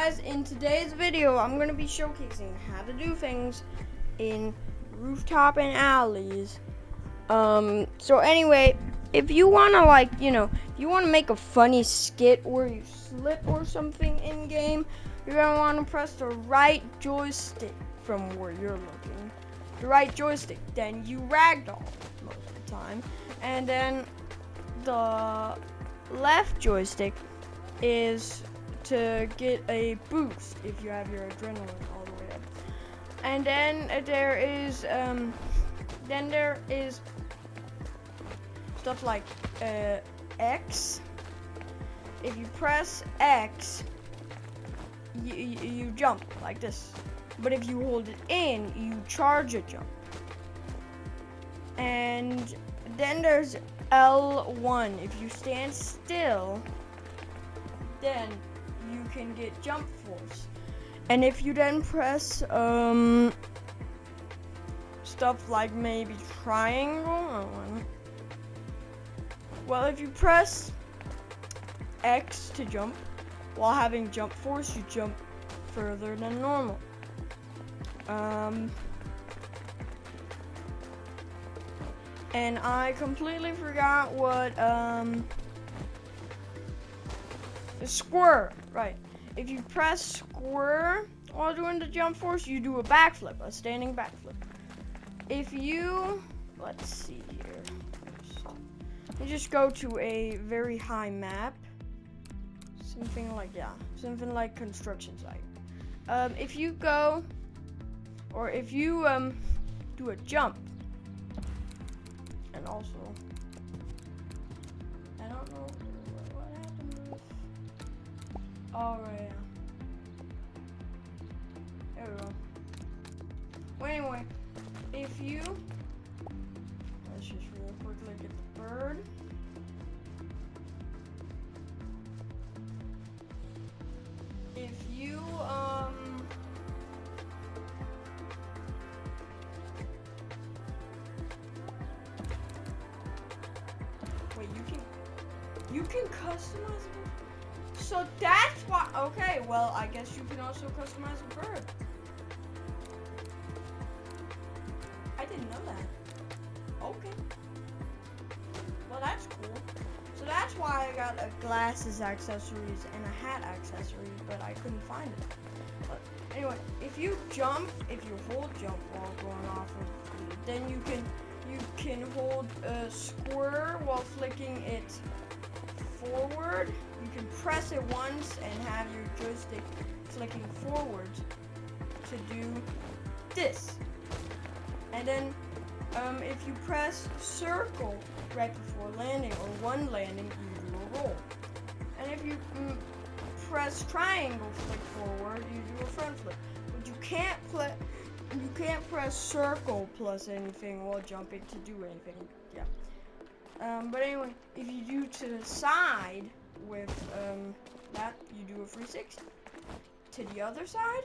guys, in today's video I'm going to be showcasing how to do things in Rooftop and Alleys. So anyway, if you want to if you want to make a funny skit where you slip or something in game, you're going to want to press the right joystick from where you're looking. The right joystick, then you ragdoll most of the time, and then the left joystick is to get a boost if you have your adrenaline all the way up. And then there is stuff like X. If you press X, you jump like this. But if you hold it in, you charge a jump. And then there's L1. If you stand still, then you can get jump force. And if you then press stuff like maybe triangle, well, if you press X to jump while having jump force, you jump further than normal. And I completely forgot what square, right? If you press square while doing the jump force, you do a backflip, a standing backflip. If you, let's see here, you just go to a very high map, something like construction site. If you go, or if you do a jump, and also, I don't know what happened with. Oh, right. There we go. Well, anyway, if you, let's just real quickly get the bird. If you, wait, you can customize it? So that's why, okay, well, I guess you can also customize a bird. I didn't know that. Okay. Well, that's cool. So that's why I got a glasses accessories and a hat accessories, but I couldn't find it. But anyway, if you jump, if you hold jump while going off of it, then you can hold square while flicking it forward. You can press it once and have your joystick flicking forward to do this. And then if you press circle right before landing or one landing, you do a roll. And if you press triangle flick forward, you do a front flip. But you can't press circle plus anything while jumping to do anything. Yeah. But anyway, if you do to the side with that, you do a 360. To the other side,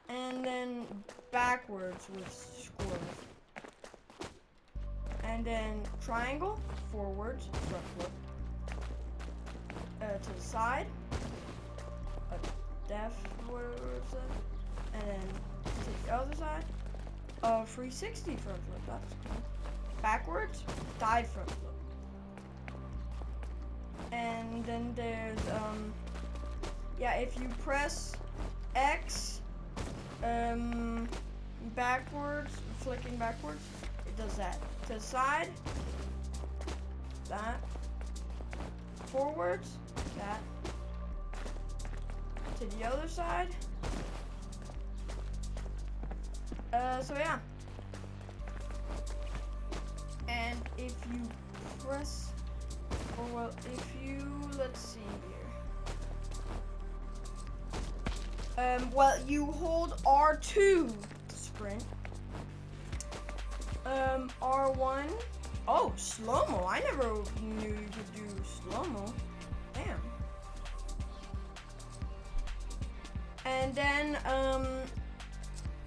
and then backwards with square. And then triangle, forwards, front flip. To the side, a def, whatever it says. And then to the other side, a 360 front flip. That's cool. Backwards, dive front flip. And then there's yeah, if you press X backwards, flicking backwards, it does that. To the side, that. Forwards, that. To the other side. So yeah. And if you press, or well, if you, let's see here. Well, you hold R2 to sprint. R1. Oh, slow-mo. I never knew you could do slow-mo. Damn. And then,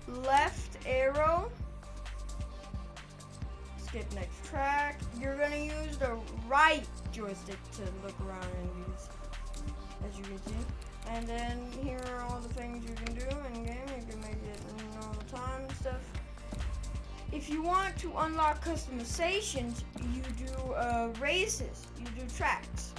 left arrow. Skip next track. You're gonna use the right joystick to look around in these, as you can see. And then here are all the things you can do in game. You can make it in all the time and stuff. If you want to unlock customizations, you do races, you do tracks.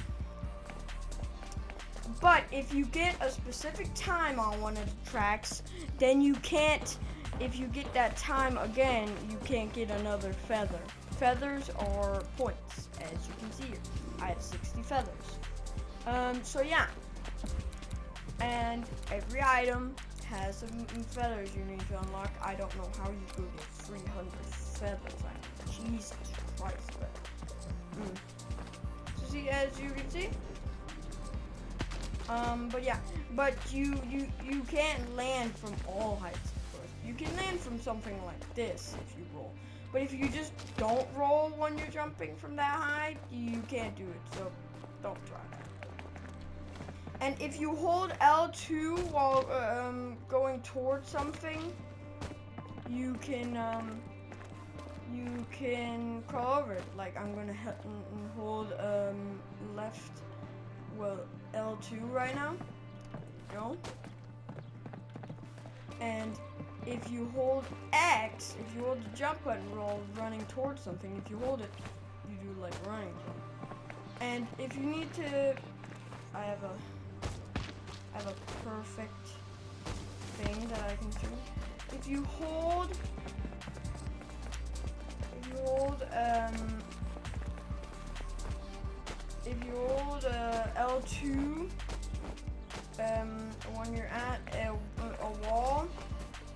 But if you get a specific time on one of the tracks, then you can't, if you get that time again, you can't get another feather. Feathers are points, as you can see here. I have 60 feathers. So yeah. And every item has some feathers you need to unlock. I don't know how you could get 300 feathers. Like, Jesus Christ. So see, as you can see. But yeah, but you can't land from all heights, of course. You can land from something like this if you roll. But if you just don't roll when you're jumping from that high, you can't do it. So don't try that. And if you hold L2 while going towards something, you can crawl over it. Like I'm gonna hold left, well, L2 right now. No. And if you hold X, if you hold the jump button while running towards something, if you hold it, you do like running. And if you need to, I have a perfect thing that I can do. If you hold L2 when you're at a wall,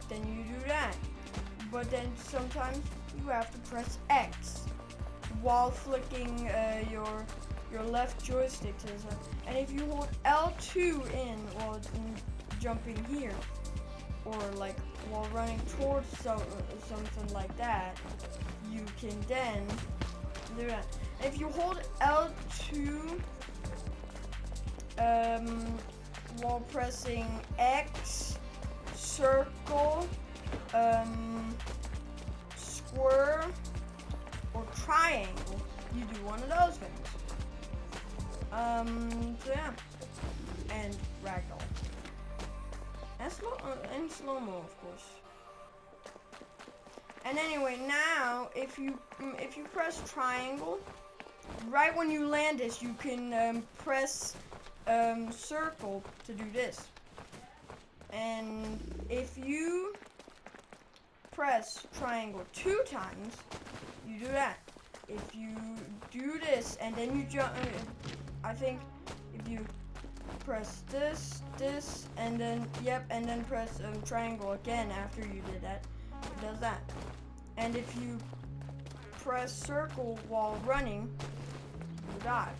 then you do that. But then sometimes you have to press X while flicking your left joystick to the side. And if you hold L2 in while jumping here, or like while running towards something like that, you can then do that. And if you hold L2 while pressing X, circle, square, or triangle, you do one of those things. So yeah, and ragdoll, and slow-mo, of course. And anyway, now if you press triangle, right when you land this, you can press circle to do this. And if you press triangle 2 times, you do that. If you do this and then you jump, I think if you press this, and then, and then press triangle again after you did that, it does that. And if you press circle while running, you dive.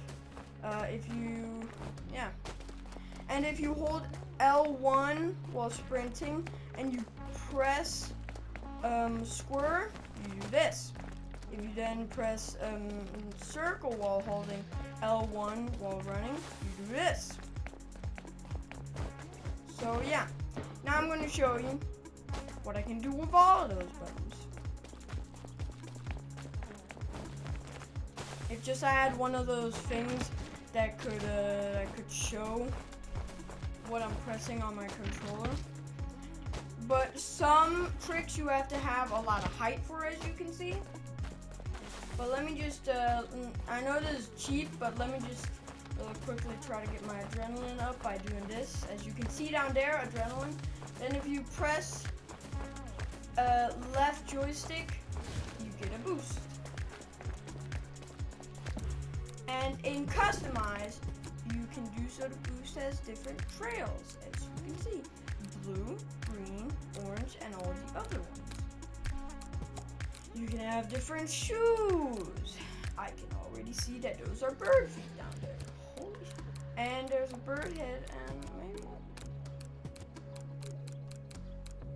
And if you hold L1 while sprinting and you press square, you do this. If you then press circle while holding L1 while running, you do this. So yeah, now I'm going to show you what I can do with all of those buttons. If just I had one of those things that could show what I'm pressing on my controller. But some tricks you have to have a lot of height for, as you can see. But let me just, I know this is cheap, but let me just quickly try to get my adrenaline up by doing this. As you can see down there, adrenaline. Then if you press left joystick, you get a boost. And in customize, you can do so the boost has different trails, as you can see. Blue, green, orange, and all the other ones. You can have different shoes. I can already see that those are bird feet down there. Holy shit. And there's a bird head and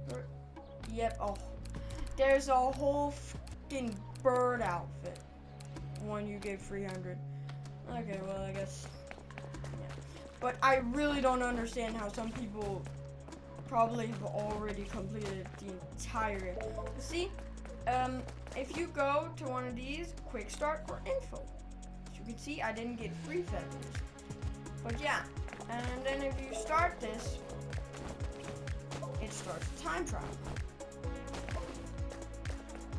maybe... Yep, oh. There's a whole fucking bird outfit when you get 300. Okay, well, I guess... Yeah. But I really don't understand how some people probably have already completed the entire... See? If you go to one of these, quick start or info, as you can see, I didn't get free feathers. But yeah, And then if you start this, it starts a time trial.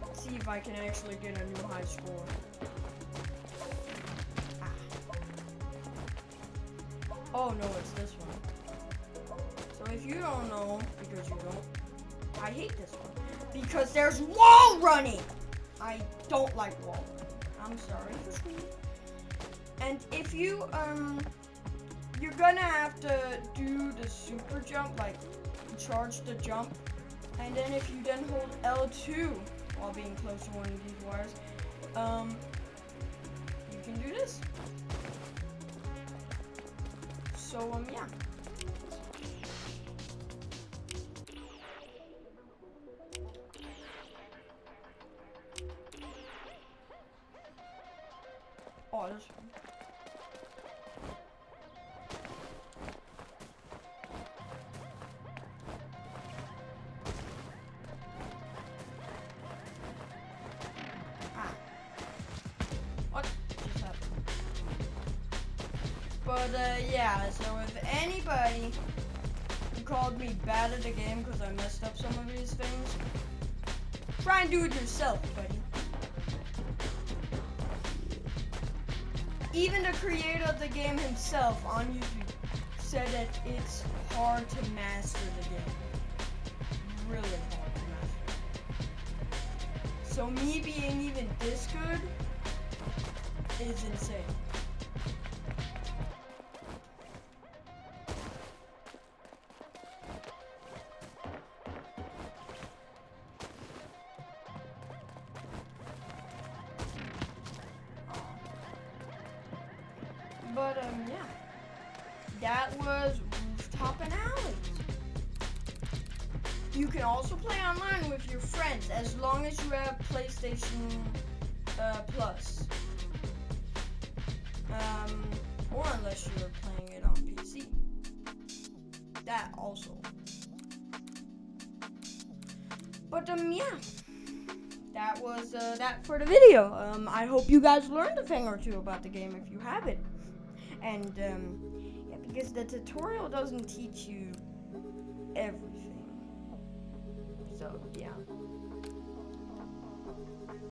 Let's see if I can actually get a new high score. Ah. Oh no, it's this one. So if you don't know, because you don't, I hate this one. Because there's wall running! I don't like wall running. I'm sorry for screaming. And if you, you're gonna have to do the super jump, like charge the jump. And then if you then hold L2 while being close to one of these wires, you can do this. So, yeah. Oh, this one. What just happened? But yeah, so if anybody called me bad at the game because I messed up some of these things, try and do it yourself, buddy. Even the creator of the game himself on YouTube said that it's hard to master the game. Really hard to master. So me being even this good is insane. But yeah, that was Rooftop and Alleys. You can also play online with your friends as long as you have PlayStation Plus. Or unless you're playing it on PC. That also. But yeah, that was that for the video. I hope you guys learned a thing or two about the game if you haven't. And yeah, because the tutorial doesn't teach you everything. So yeah.